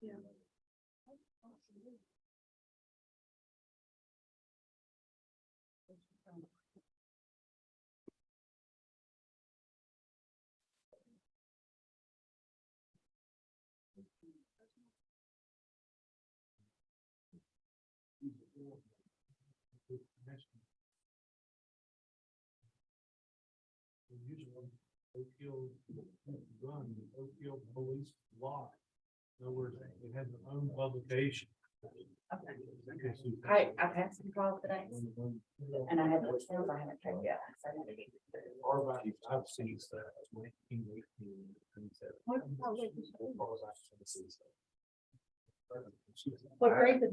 Yeah. Oakville Police Law. In other words, it has its own publication. I passed some calls today and I had those sales I haven't checked yet. So I need to get- I've seen that. What grade is it?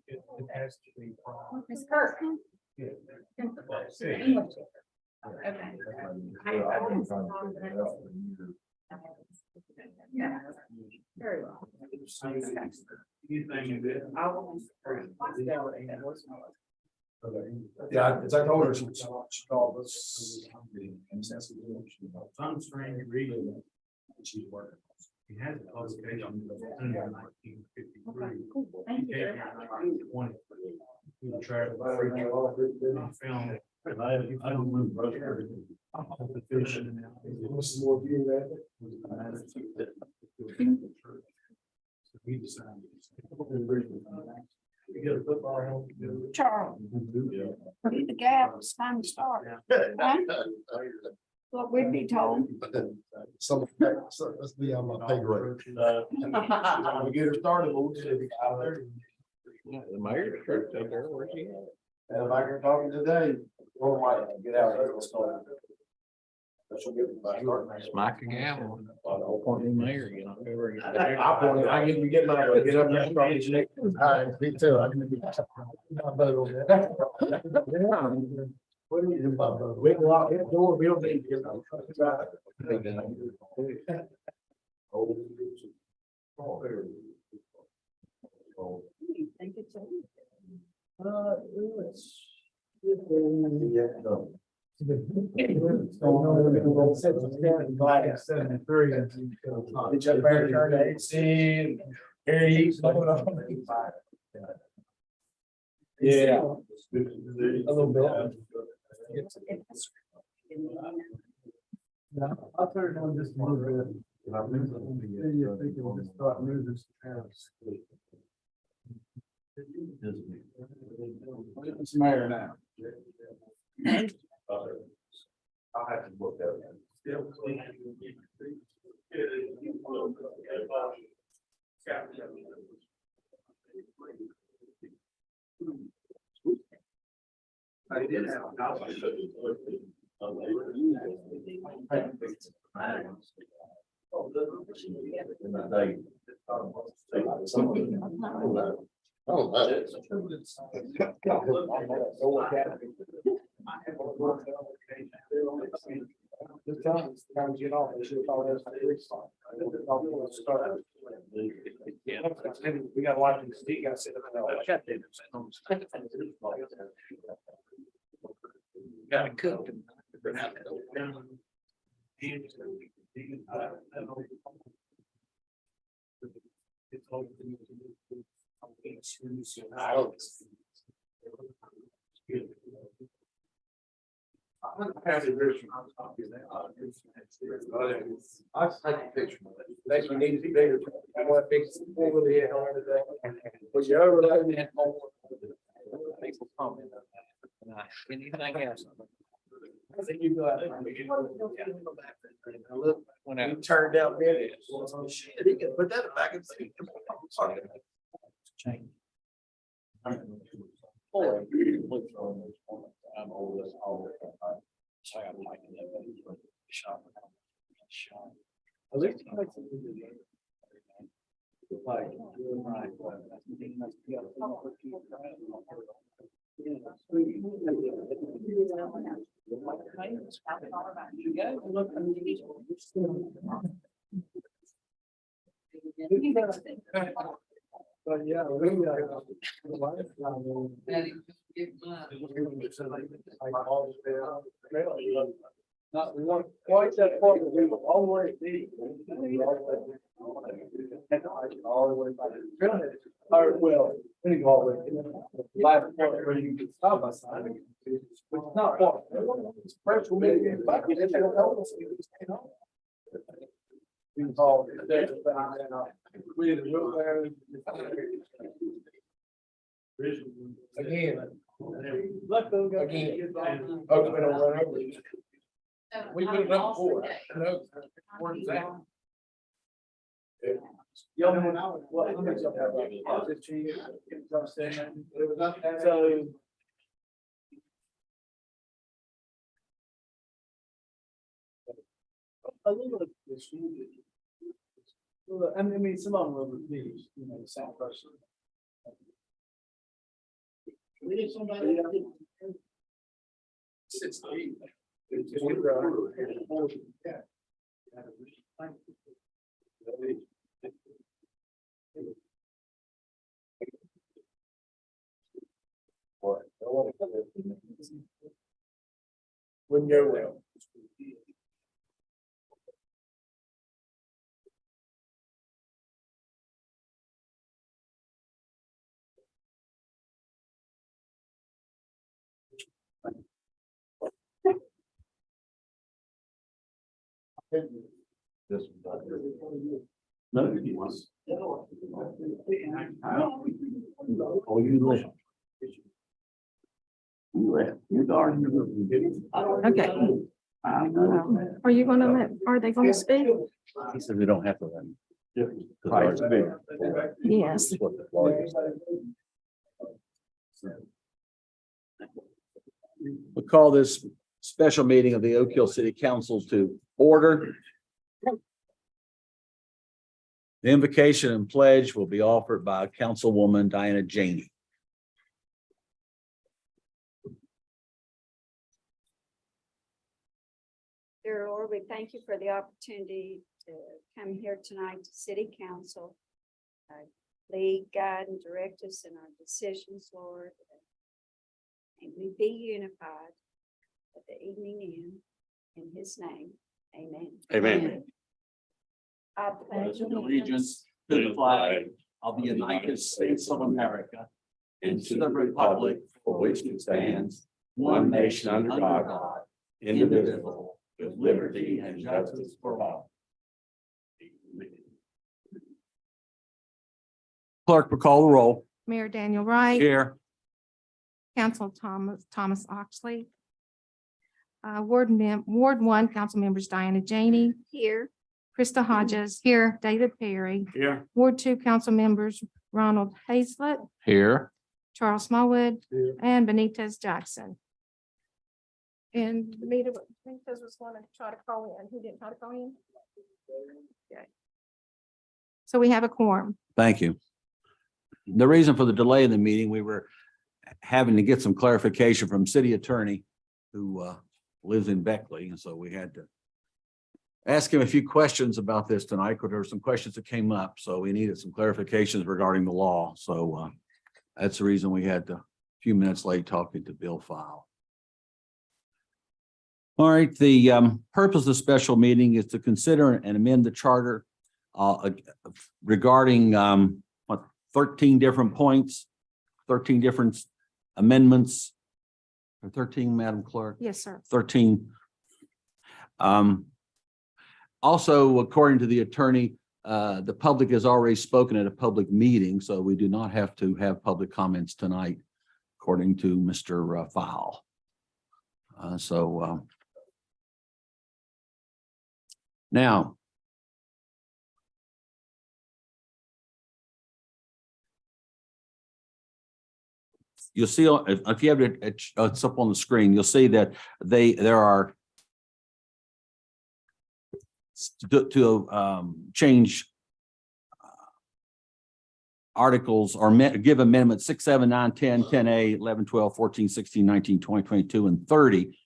It has to be. Miss Kirk. Yeah. The English teacher. Okay. Yeah. Very well. Anything that. I will. Yeah, as I told her, she called us. Sunstream reading. She's working. He has a publication in 1953. Thank you very much. We traveled. I found it. I don't remember. The fish. What's more view that? So he decided. You got a football help to do it. Charles, read the gap, it's time to start. Huh? What we'd be told. Some, let's be on my pay grade. We get her started. We'll just be out there. The mayor's church out there, where's he at? And if I can talk today, we'll like get out there. Let's start. She'll get it back. It's Mike Gamble. I'll point the mayor, you know. I point it, I get, we get my, get up there. All right, me too. I can get my vote on that. What do you do about vote? We can lock it door, we don't need to get. Think it's over. It's. Yeah, no. 73. Did you bear turn to AC and here you go. Yeah. A little bit. I'll turn it on just a little bit. Start moving. It's mayor now. I'll have to look at it. I did have a Just tell them, time to get off, they should call us. We got to watch this, you got to sit up and. Gotta cook them. I'll just take a picture. Next we need to be bigger. I want to fix it. Over the head on today. Was you overloading that? People comment. Anything else? I think you go out there. Look, When he I turned down bid. Shit, he can put that back and see. change. I'm always, say I'm liking that. At least it makes it But yeah, not, we want quite that far, we were all the way at the. All the way back. Or, well, we go all the way. Last part where you can stop by side. It's not far. It's fresh, we'll make it back. You didn't know us. We can call it there, but I mean, we didn't real there. Again. Let those go. Again. Oh, we don't run over you. We put it up before. No, where's that? Y'all know when I was, well, how much y'all have, like, 15 years? You know what I'm saying? It was up there. So. A little bit. Well, I mean, some of them were reviews, you know, the same person. We need somebody. Sits deep. Wouldn't go well. This. No, he was. Oh, you left. You left. You darn. Okay. Are you gonna are they gonna speak? He said we don't have to let him. Right. Yes. We call this special meeting of the Oak Hill City Council to order. The invocation and pledge will be offered by Councilwoman Diana Janey. Dear Lord, we thank you for the opportunity to come here tonight to City Council. Lead, guide, and direct us in our decisions, Lord. And we be unified at the evening end. In His name, amen. Amen. I pledge Allegiance to the flag of the United States of America and to the republic for which it stands, one nation under God, indivisible, with liberty and justice for all. Clerk, will call the roll. Mayor Daniel Wright, Here. Council Thomas Oxley. Ward 1, Council members Diana Janey, here. Krista Hodges, here, David Perry. Here. Ward 2, Council members Ronald Hazlett, Here. Charles Smallwood, Here. and Benitez Jackson. And Benitez was going to try to call in. Who didn't try to call in? Okay. So we have a quorum. Thank you. The reason for the delay in the meeting, we were having to get some clarification from city attorney who lives in Beckley. And so we had to ask him a few questions about this tonight, because there were some questions that came up. So we needed some clarifications regarding the law. So that's the reason we had a few minutes late talking to Bill File. All right, the purpose of the special meeting is to consider and amend the charter regarding 13 different points, 13 different amendments. 13, Madam Clerk? Yes, sir. 13. Also, according to the attorney, the public has already spoken at a public meeting, so we do not have to have public comments tonight, according to Mr. File. Now, you'll see if you have it's up on the screen, you'll see that there are change articles or give amendment 6, 7, 9, 10, 10A, 11, 12, 14, 16, 19, 20, 22, and 30.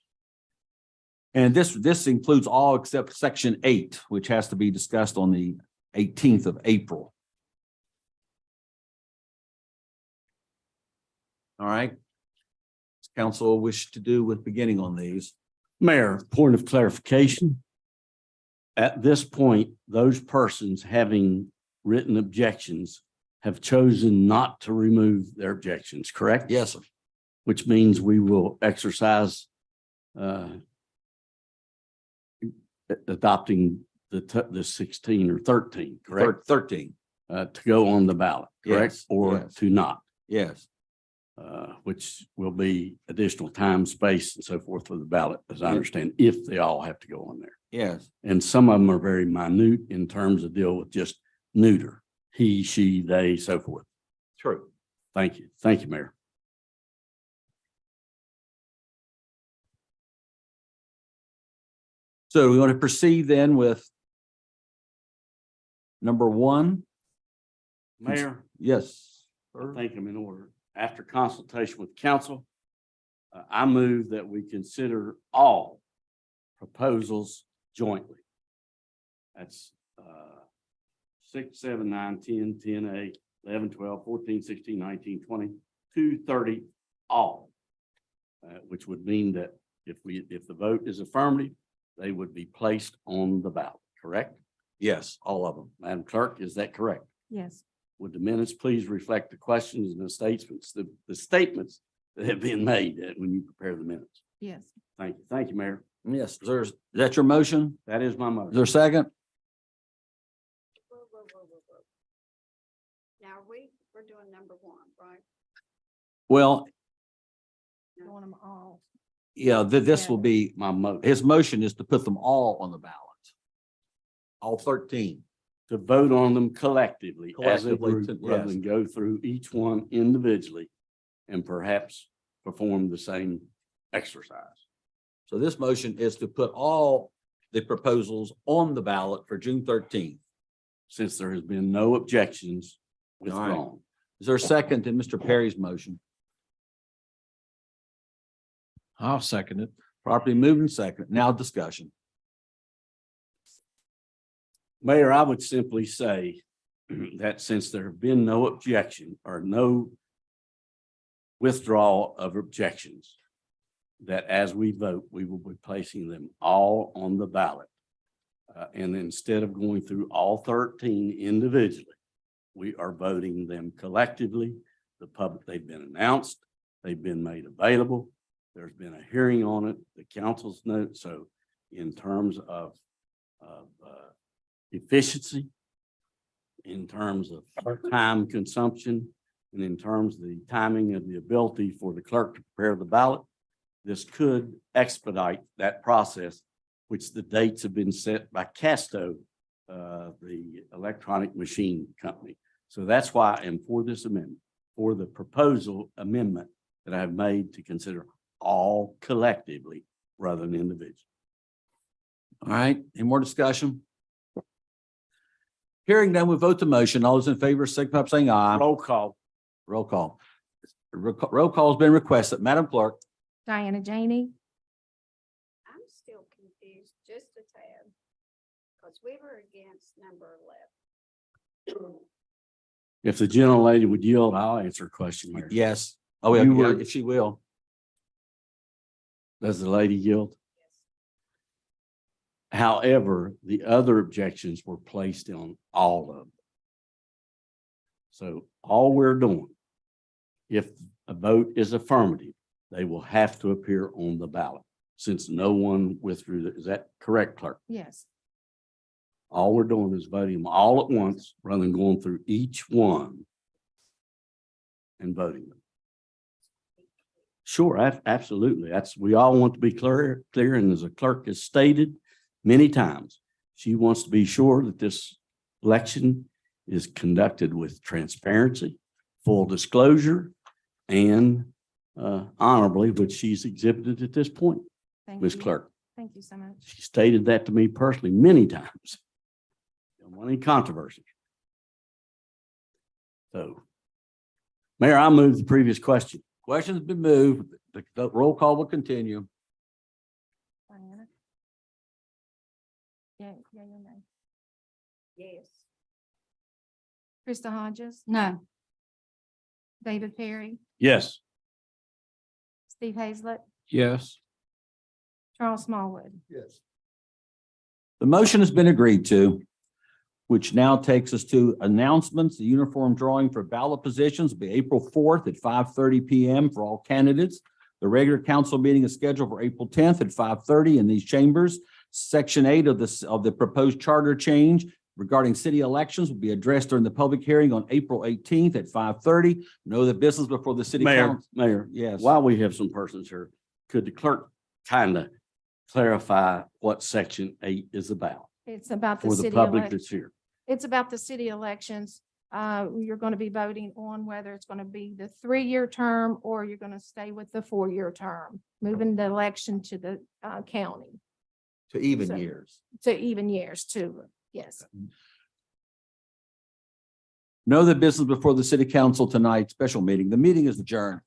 And this includes all except section 8, which has to be discussed on the 18th of April. All right. Does council wish to do with beginning on these? Mayor, point of clarification. At this point, those persons having written objections have chosen not to remove their objections, correct? Yes, sir. Which means we will exercise adopting the 16 or 13, correct? 13. To go on the ballot, correct? Yes, Or yes. to not, Yes. which will be additional time, space, and so forth for the ballot, as I understand, if they all have to go on there. Yes. And some of them are very minute in terms of deal with just neuter, he, she, they, so forth. True. Thank you. Thank you, Mayor. So we want to proceed then with number 1. Mayor, Yes. I think I'm in order. After consultation with council, I move that we consider all proposals jointly. That's 6, 7, 9, 10, 10A, 11, 12, 14, 16, 19, 20, 2, 30, all. Which would mean that if the vote is affirmative, they would be placed on the ballot, correct? Yes, all of them. Madam Clerk, is that correct? Yes. Would the minutes please reflect the questions and the statements, the statements that have been made when you prepare the minutes? Yes. Thank you. Thank you, Mayor. Yes. Is that your motion? That is my Is motion. there a second? Whoa. Now, we're doing number 1, right? Well, You want them all. yeah, this will be, My motion. his motion is to put them all on the ballot. All 13. To vote on them collectively as a Collectively, group, rather yes. than go through each one individually and perhaps perform the same exercise. So this motion is to put all the proposals on the ballot for June 13th. Since there has been no objections right. withdrawn. Is there a second to Mr. Perry's motion? I'll second it. Properly moved and second. Now discussion. Mayor, I would simply say that since there have been no objection or no withdrawal of objections, that as we vote, we will be placing them all on the ballot. And instead of going through all 13 individually, we are voting them collectively. The public, they've been announced, they've been made available. There's been a hearing on it, the council's note. So in terms of efficiency, in terms of time consumption, and in terms of the timing of the ability for the clerk to prepare the ballot, this could expedite that process, which the dates have been set by Casto, the electronic machine company. So that's why I am for this amendment, for the proposal amendment that I have made to consider all collectively rather than individually. All right, any more discussion? Hearing none, we vote the motion. All those in favor, signify by saying aye. Roll call. Roll call. Roll call has been requested. Madam Clerk. Diana Janey, I'm still confused just a tad. Because we were against number 11. If the gentlelady would yield, I'll answer a question, Mayor. Yes. Oh, yeah, You were- if she will. Does the lady yield? However, the other objections were placed on all of them. So all we're doing, if a vote is affirmative, they will have to appear on the ballot since no one withdrew. Is that correct, clerk? yes. All we're doing is voting them all at once rather than going through each one and voting them. Sure, absolutely. We all want to be clear, and as a clerk has stated many times, she wants to be sure that this election is conducted with transparency, full disclosure, and honorably, which she's exhibited at this point, Thank Ms. you. Clerk. Thank you so much. She stated that to me personally many times. Don't want any controversy. So, Mayor, I move the previous question. Question's been moved. The roll call will continue. Diana? Yeah, your name. Yes. Krista Hodges, No. David Perry, Yes. Steve Hazlett, Yes. Charles Smallwood. Yes. The motion has been agreed to, which now takes us to announcements. The uniform drawing for ballot positions will be April 4th at 5:30 PM for all candidates. The regular council meeting is scheduled for April 10th at 5:30 in these chambers. Section 8 of the proposed charter change regarding city elections will be addressed during the public hearing on April 18th at 5:30. No other business before the city Mayor, council. Mayor, Yes. while we have some persons here, could the clerk kind of clarify what section 8 is about It's about the for the city public election. that's here? It's about the city elections. You're going to be voting on whether it's going to be the 3-year term or you're going to stay with the 4-year term, moving the election to the county To even So- years. to even years too. Yes. No other business before the city council tonight, special meeting. The meeting is adjourned.